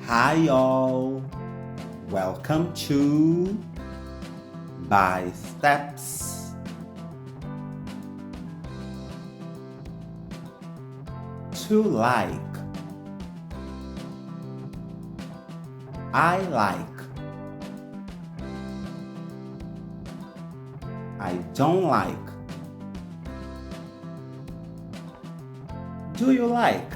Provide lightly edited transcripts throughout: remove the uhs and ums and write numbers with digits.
Hi y'all! Welcome to By Steps. To like. I like. I don't like. Do you like?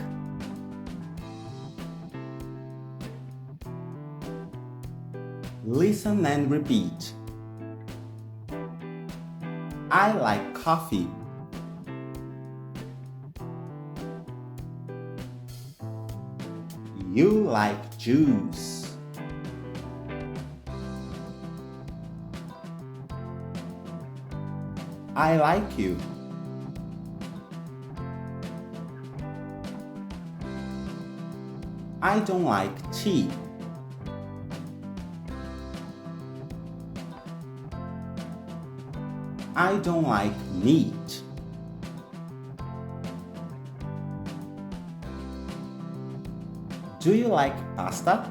Listen and repeat. I like coffee. You like juice. I like you. I don't like tea. I don't like meat. Do you like pasta?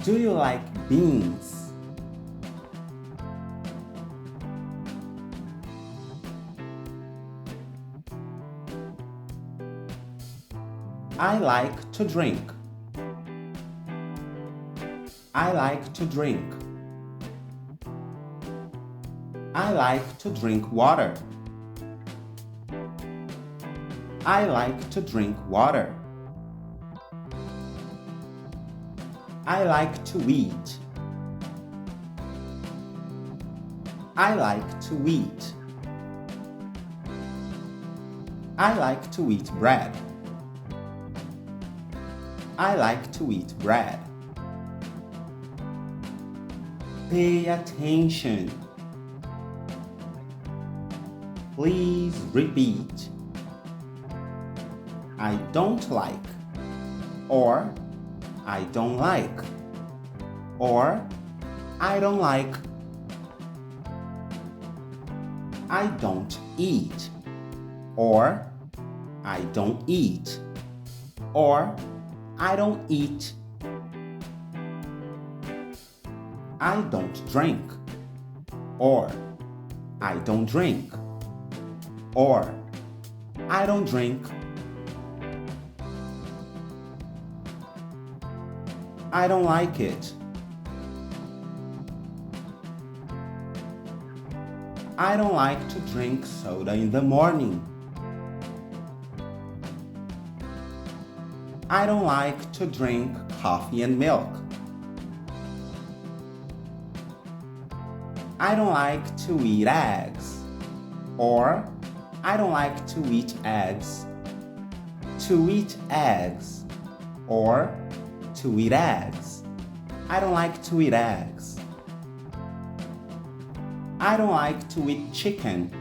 Do you like beans? I like to drink. I like to drink. I like to drink water. I like to drink water. I like to eat. I like to eat. I like to eat bread. I like to eat bread. Pay attention. Please repeat. I don't like, or I don't like, or I don't like. I don't eat, or I don't eat, or I don't eat. I don't drink, or I don't drink, or I don't drink. I don't like it. I don't like to drink soda in the morning. I don't like to drink coffee and milk. I don't like to eat eggs, or I don't like to eat eggs. To eat eggs, or to eat eggs. I don't like to eat eggs. I don't like to eat chicken.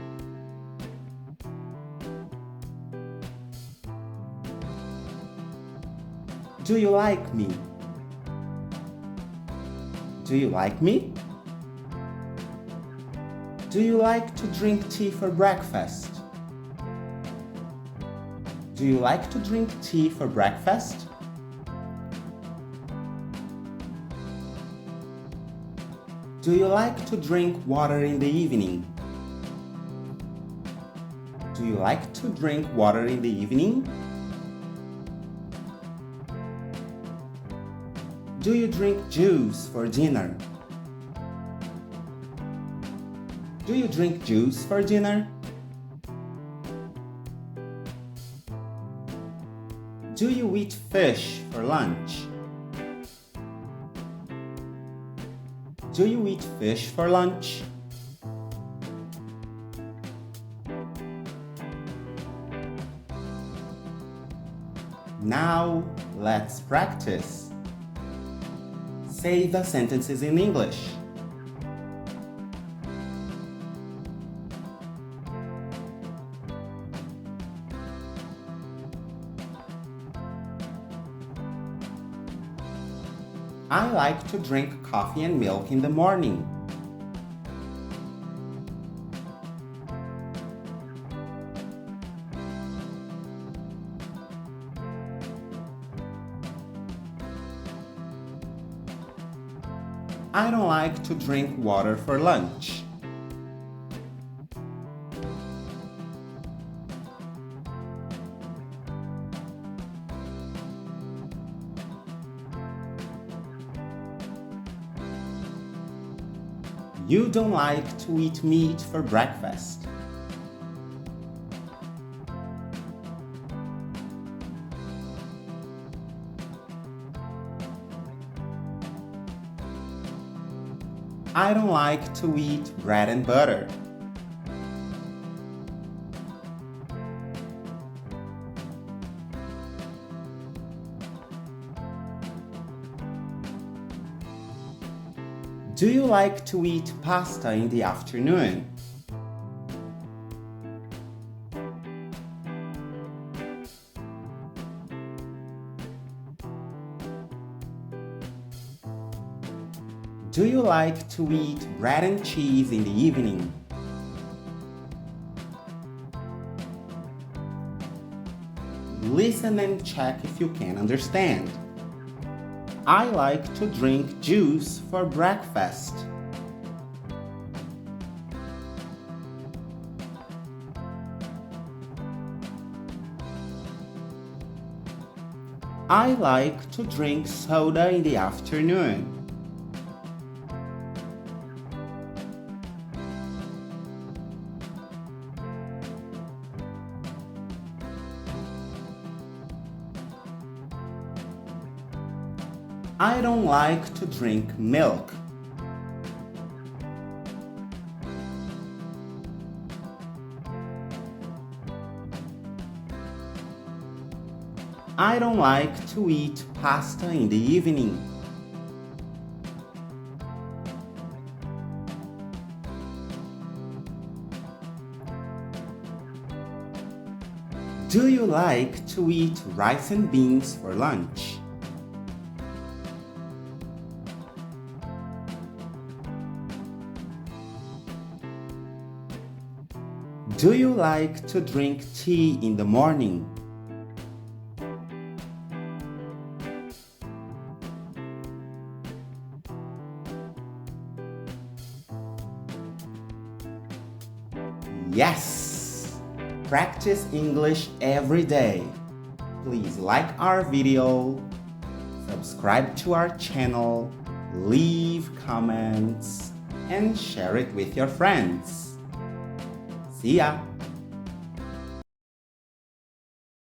Do you like me? Do you like me? Do you like to drink tea for breakfast? Do you like to drink tea for breakfast? Do you like to drink water in the evening? Do you like to drink water in the evening? Do you drink juice for dinner? Do you drink juice for dinner? Do you eat fish for lunch? Do you eat fish for lunch? Now, let's practice. Say the sentences in English. I like to drink coffee and milk in the morning. I don't like to drink water for lunch. You don't like to eat meat for breakfast. I don't like to eat bread and butter. Do you like to eat pasta in the afternoon? Do you like to eat bread and cheese in the evening? Listen and check if you can understand. I like to drink juice for breakfast. I like to drink soda in the afternoon. I don't like to drink milk. I don't like to eat pasta in the evening. Do you like to eat rice and beans for lunch? Do you like to drink tea in the morning? Yes! Practice English every day. Please like our video, subscribe to our channel, leave comments, and share it with your friends. See ya!